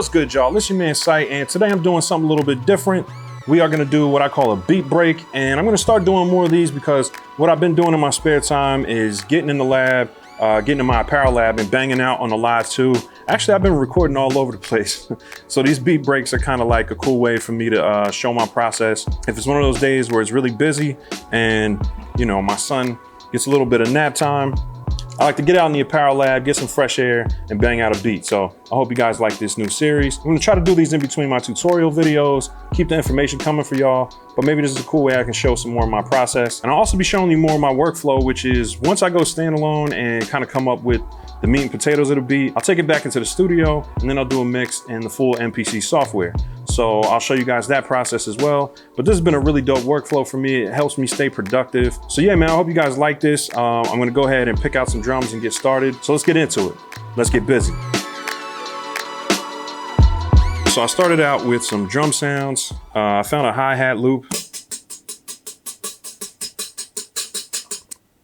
What's good, y'all? It's your man Sight, and today I'm doing something a little bit different. We are gonna do what I call a beat break, and I'm gonna start doing more of these because what I've been doing in my spare time is getting in the lab, getting in my apparel lab and banging out on the Live 2. Actually, I've been recording all over the place. So these beat breaks are kind of like a cool way for me to show my process. If it's one of those days where it's really busy and, you know, my son gets a little bit of nap time, I like to get out in the apparel lab, get some fresh air, and bang out a beat. So I hope you guys like this new series. I'm gonna try to do these in between my tutorial videos, keep the information coming for y'all, but maybe this is a cool way I can show some more of my process. And I'll also be showing you more of my workflow, which is once I go standalone and kind of come up with the meat and potatoes of the beat, I'll take it back into the studio and then I'll do a mix in the full MPC software. So I'll show you guys that process as well. But this has been a really dope workflow for me. It helps me stay productive. So yeah, man, I hope you guys like this. I'm gonna go ahead and pick out some drums and get started. So let's get into it. Let's get busy. So I started out with some drum sounds. I found a hi-hat loop.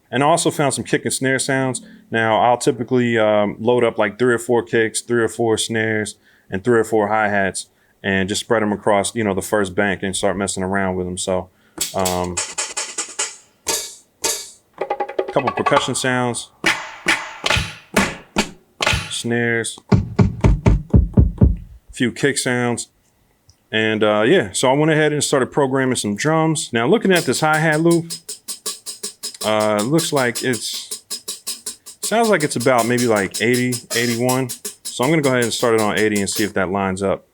And I also found some kick and snare sounds. Now I'll typically load up like 3 or 4 kicks, 3 or 4 snares, and 3 or 4 hi-hats, and just spread them across, you know, the first bank and start messing around with them. So a couple percussion sounds, snares, a few kick sounds. And yeah, so I went ahead and started programming some drums. Now looking at this hi-hat loop, it looks like sounds like it's about maybe like 80, 81. So I'm gonna go ahead and start it on 80 and see if that lines up.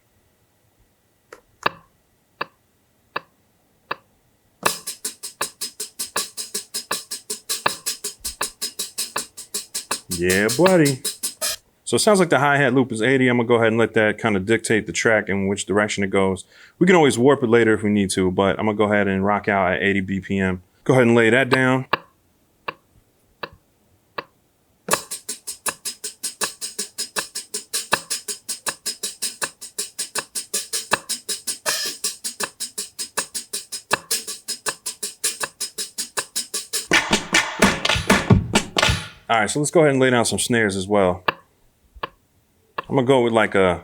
Yeah, buddy. So it sounds like the hi-hat loop is 80. I'm gonna go ahead and let that kind of dictate the track and which direction it goes. We can always warp it later if we need to, but I'm gonna go ahead and rock out at 80 BPM. Go ahead and lay that down. All right, so let's go ahead and lay down some snares as well. I'm gonna go with like a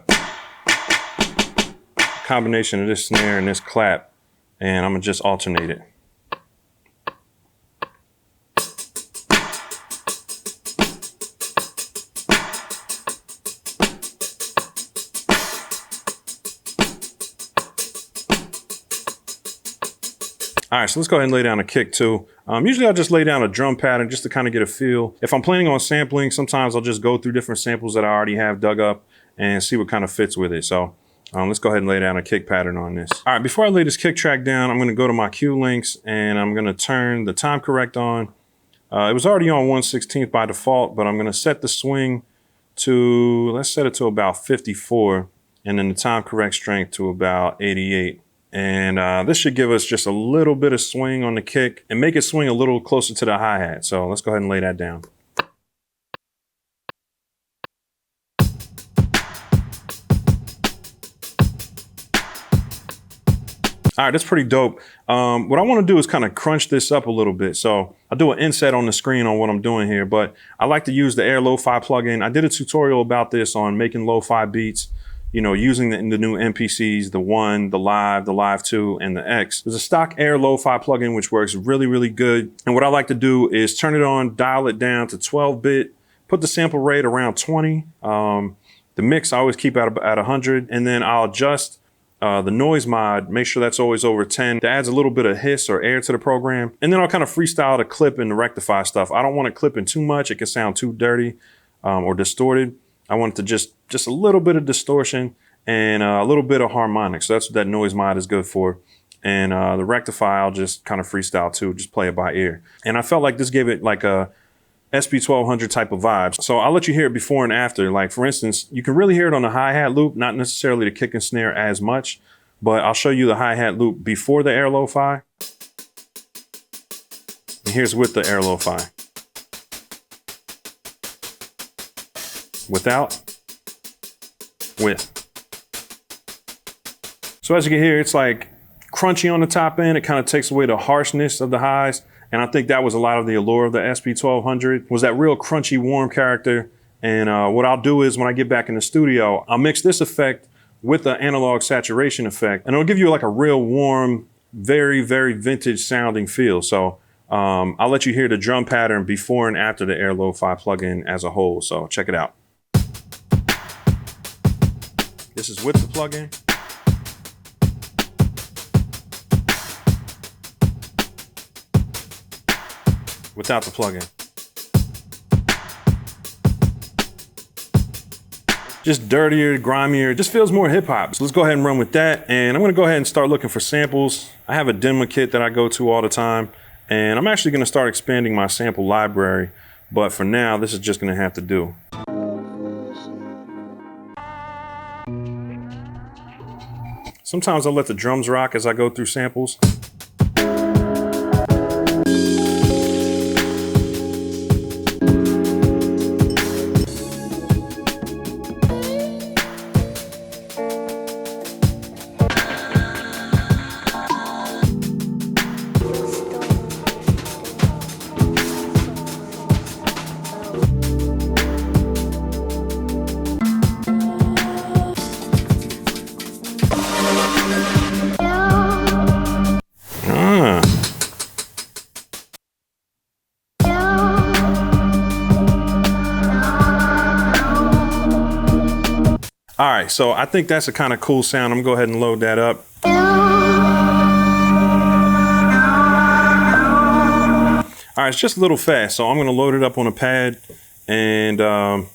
combination of this snare and this clap, and I'm gonna just alternate it. All right, so let's go ahead and lay down a kick too. Usually I'll just lay down a drum pattern just to kind of get a feel. If I'm planning on sampling, sometimes I'll just go through different samples that I already have dug up and see what kind of fits with it. So let's go ahead and lay down a kick pattern on this. All right, before I lay this kick track down, I'm gonna go to my cue links and I'm gonna turn the time correct on. It was already on 1/16 by default, but I'm gonna set the swing to, let's set it to about 54, and then the time correct strength to about 88. And this should give us just a little bit of swing on the kick and make it swing a little closer to the hi-hat. So let's go ahead and lay that down. All right, that's pretty dope. What I want to do is kind of crunch this up a little bit. So I'll do an inset on the screen on what I'm doing here, but I like to use the Air Lo-Fi plugin. I did a tutorial about this on making lo-fi beats, you know, using the new MPCs, the One, the Live 2, and the X. There's a stock Air Lo-Fi plugin which works really, really good. And what I like to do is turn it on, dial it down to 12-bit, put the sample rate around 20. The mix I always keep at 100, and then I'll adjust the noise mod, make sure that's always over 10. That adds a little bit of hiss or air to the program. And then I'll kind of freestyle the clip and the rectify stuff. I don't want it clipping too much. It can sound too dirty or distorted. I want it to just a little bit of distortion and a little bit of harmonics. So that's what that noise mod is good for. And the rectify, I'll just kind of freestyle too, just play it by ear. And I felt like this gave it like a SP1200 type of vibes. So I'll let you hear it before and after. Like for instance, you can really hear it on the hi-hat loop, not necessarily the kick and snare as much, but I'll show you the hi-hat loop before the Air Lo-Fi. And here's with the Air Lo-Fi. Without, with. So as you can hear, it's like crunchy on the top end. It kind of takes away the harshness of the highs. And I think that was a lot of the allure of the SP1200, was that real crunchy, warm character And what I'll do is when I get back in the studio, I'll mix this effect with the analog saturation effect, and it'll give you like a real warm, very, very vintage sounding feel. So I'll let you hear the drum pattern before and after the Air Lo-Fi plugin as a whole. So check it out. This is with the plugin. Without the plugin. Just dirtier, grimier, just feels more hip hop. So let's go ahead and run with that. And I'm gonna go ahead and start looking for samples. I have a demo kit that I go to all the time, and I'm actually gonna start expanding my sample library. But for now, this is just gonna have to do. Sometimes I'll let the drums rock as I go through samples. All right, so I think that's a kind of cool sound. I'm gonna go ahead and load that up. All right, it's just a little fast, so I'm gonna load it up on a pad, and I'm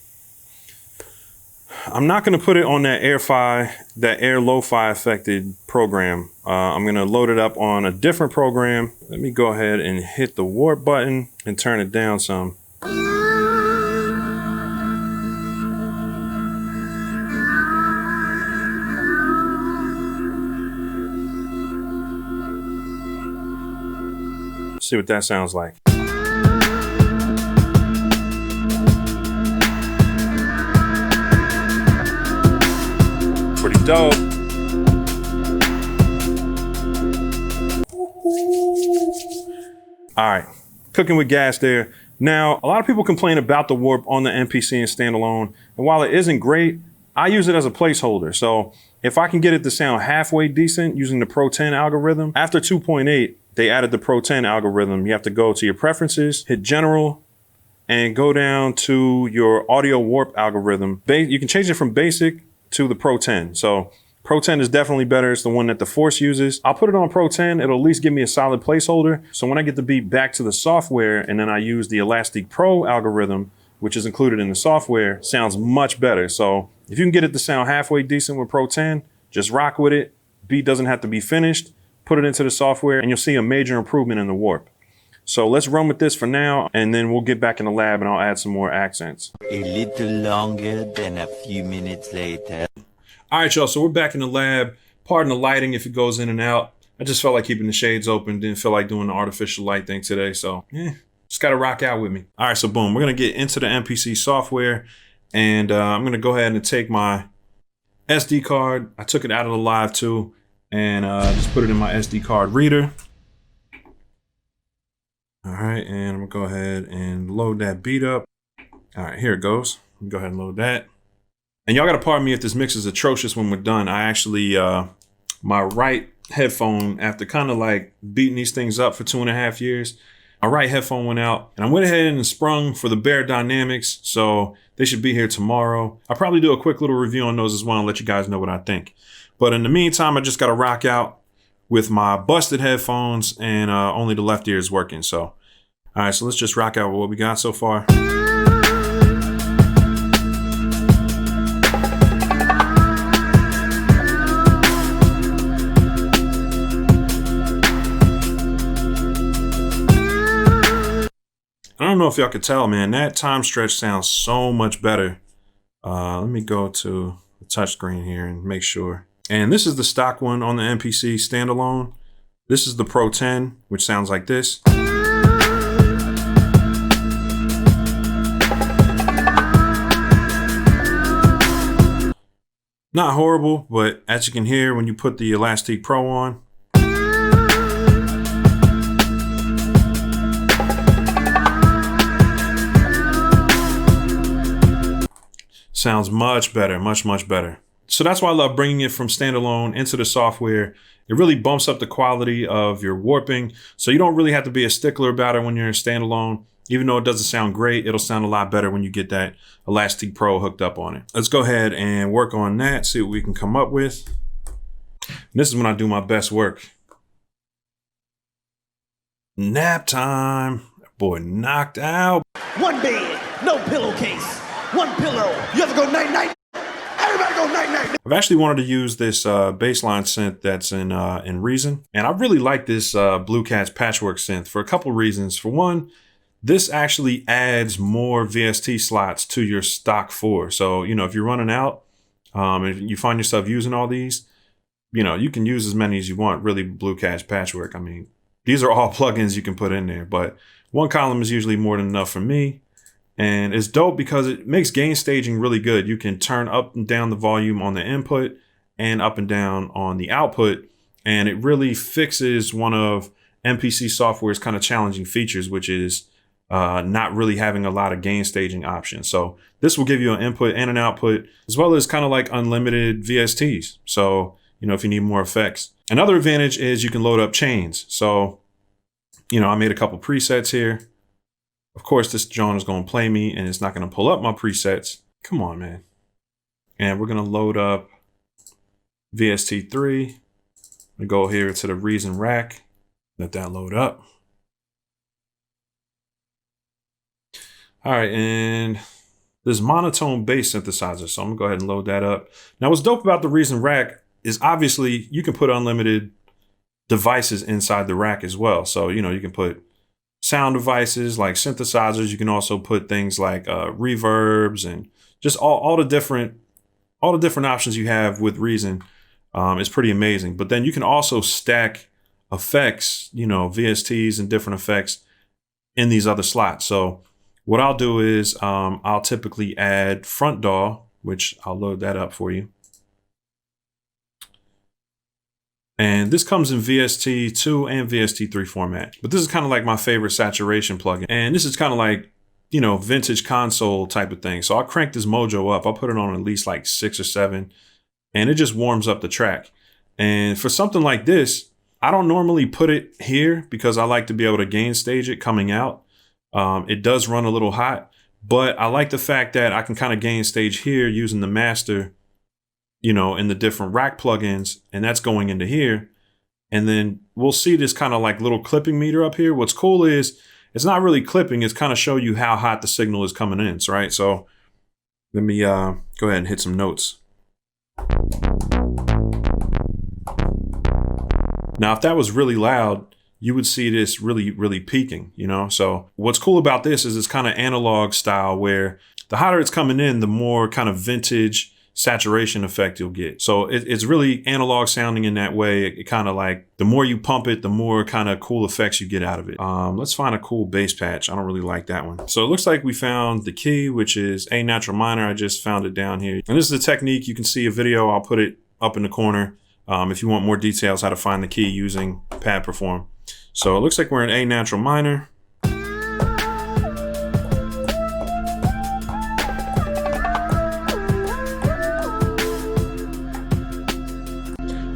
not gonna put it on that Air Lo-Fi affected program. I'm gonna load it up on a different program. Let me go ahead and hit the warp button and turn it down some. See what that sounds like. Pretty dope. All right, cooking with gas there. Now, a lot of people complain about the warp on the MPC and Standalone, and while it isn't great, I use it as a placeholder. So if I can get it to sound halfway decent using the Pro 10 algorithm, after 2.8, they added the Pro 10 algorithm. You have to go to your preferences, hit general, and go down to your audio warp algorithm. You can change it from basic to the Pro 10. So Pro 10 is definitely better. It's the one that the Force uses. I'll put it on Pro 10. It'll at least give me a solid placeholder. So when I get the beat back to the software and then I use the Elastic Pro algorithm, which is included in the software, sounds much better. So if you can get it to sound halfway decent with Pro 10, just rock with it. Beat doesn't have to be finished. Put it into the software and you'll see a major improvement in the warp. So let's run with this for now, and then we'll get back in the lab and I'll add some more accents. A little longer than a few minutes later. All right, y'all, so we're back in the lab. Pardon the lighting if it goes in and out. I just felt like keeping the shades open. Didn't feel like doing the artificial light thing today. So just gotta rock out with me. All right, so boom, we're gonna get into the MPC software, and I'm gonna go ahead and take my SD card. I took it out of the Live 2 and just put it in my SD card reader. All right, and I'm gonna go ahead and load that beat up. All right, here it goes. Go ahead and load that. And y'all gotta pardon me if this mix is atrocious when we're done. I actually, my right headphone, after kind of like beating these things up for 2.5 years, my right headphone went out, and I went ahead and sprung for the Bear Dynamics, so they should be here tomorrow. I'll probably do a quick little review on those as well and let you guys know what I think. But in the meantime, I just gotta rock out with my busted headphones, and only the left ear is working. So, all right, so let's just rock out with what we got so far. I don't know if y'all could tell, man, that time stretch sounds so much better. Let me go to the touchscreen here and make sure. And this is the stock one on the MPC Standalone. This is the Pro 10, which sounds like this. Not horrible, but as you can hear when you put the Elastic Pro on, Sounds much better, much better. So that's why I love bringing it from standalone into the software. It really bumps up the quality of your warping. So you don't really have to be a stickler about it when you're in standalone. Even though it doesn't sound great, it'll sound a lot better when you get that Elastic Pro hooked up on it. Let's go ahead and work on that, see what we can come up with. And this is when I do my best work. Nap time. Boy, knocked out. One bed, no pillowcase. One pillow. You have to go night-night. Everybody go night-night. I've actually wanted to use this bassline synth that's in Reason. And I really like this Blue Cats Patchwork synth for a couple reasons. For one, this actually adds more VST slots to your stock 4. So, you know, if you're running out and you find yourself using all these, you know, you can use as many as you want, really, Blue Cats Patchwork. I mean, these are all plugins you can put in there, but one column is usually more than enough for me. And it's dope because it makes gain staging really good. You can turn up and down the volume on the input and up and down on the output. And it really fixes one of MPC software's kind of challenging features, which is not really having a lot of gain staging options. So this will give you an input and an output, as well as kind of like unlimited VSTs. So, you know, if you need more effects. Another advantage is you can load up chains. So, you know, I made a couple presets here. Of course, this John is going to play me and it's not going to pull up my presets. Come on, man. And we're going to load up VST3. We go here to the Reason rack. Let that load up. All right, and this monotone bass synthesizer. So I'm gonna go ahead and load that up. Now, what's dope about the Reason rack is obviously you can put unlimited devices inside the rack as well. So, you know, you can put sound devices like synthesizers. You can also put things like reverbs and just all the different options you have with Reason. Is pretty amazing. But then you can also stack effects, you know, VSTs and different effects in these other slots. So what I'll do is I'll typically add front DAW, which I'll load that up for you. And this comes in VST2 and VST3 format. But this is kind of like my favorite saturation plugin. And this is kind of like, you know, vintage console type of thing. So I'll crank this mojo up. I'll put it on at least like 6 or 7. And it just warms up the track. And for something like this, I don't normally put it here because I like to be able to gain stage it coming out. It does run a little hot, but I like the fact that I can kind of gain stage here using the master, you know, in the different rack plugins, and that's going into here. And then we'll see this kind of like little clipping meter up here. What's cool is it's not really clipping. It's kind of show you how hot the signal is coming in, right? So let me go ahead and hit some notes. Now, if that was really loud, you would see this really peaking, you know? So what's cool about this is it's kind of analog style where the hotter it's coming in, the more kind of vintage saturation effect you'll get. So it's really analog sounding in that way. It kind of like, the more you pump it, the more kind of cool effects you get out of it. Let's find a cool bass patch. I don't really like that one. So it looks like we found the key, which is A natural minor. I just found it down here. And this is the technique. You can see a video. I'll put it up in the corner. If you want more details, how to find the key using Pad Perform. So it looks like we're in A natural minor.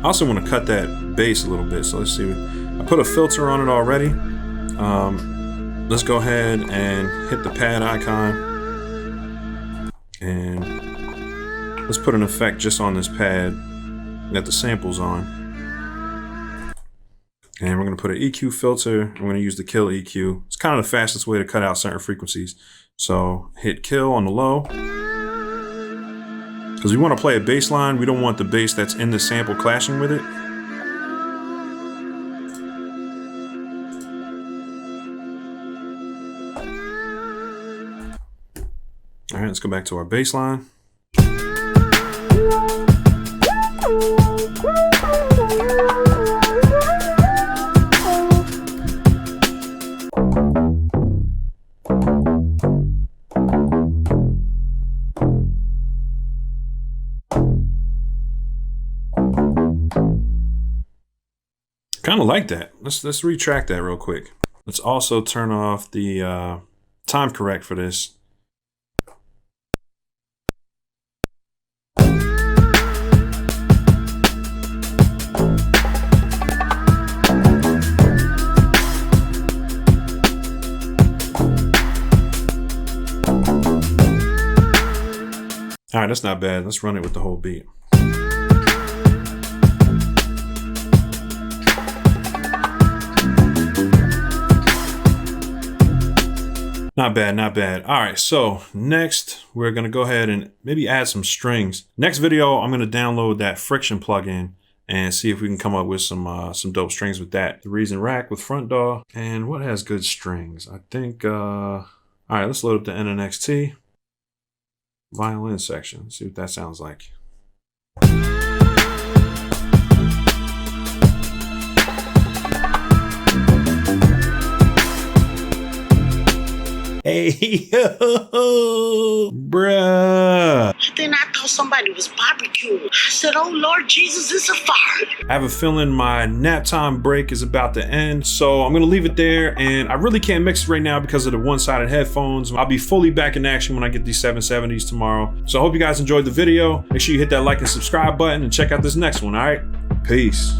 I also want to cut that bass a little bit. So let's see. I put a filter on it already. Let's go ahead and hit the pad icon. And let's put an effect just on this pad that the sample's on. And we're going to put an EQ filter. I'm going to use the kill EQ. It's kind of the fastest way to cut out certain frequencies. So hit kill on the low. Because we want to play a bass line. We don't want the bass that's in the sample clashing with it. All right, let's go back to our bass line. Kind of like that. Let's retract that real quick. Let's also turn off the time correct for this. that's not bad. Let's run it with the whole beat. Not bad, not bad. All right, so next we're gonna go ahead and maybe add some strings. Next video, I'm gonna download that Friction plugin and see if we can come up with some dope strings with that. The Reason Rack with front door. And what has good strings? I think, all right, let's load up the NNXT violin section. See what that sounds like. Hey, yo, bruh. Then I thought somebody was barbecuing. I said, oh Lord Jesus, it's a fire. I have a feeling my nap time break is about to end, so I'm gonna leave it there, and I really can't mix it right now because of the one-sided headphones. I'll be fully back in action when I get these 770s tomorrow. So I hope you guys enjoyed the video. Make sure you hit that like and subscribe button and check out this next one, all right? Peace.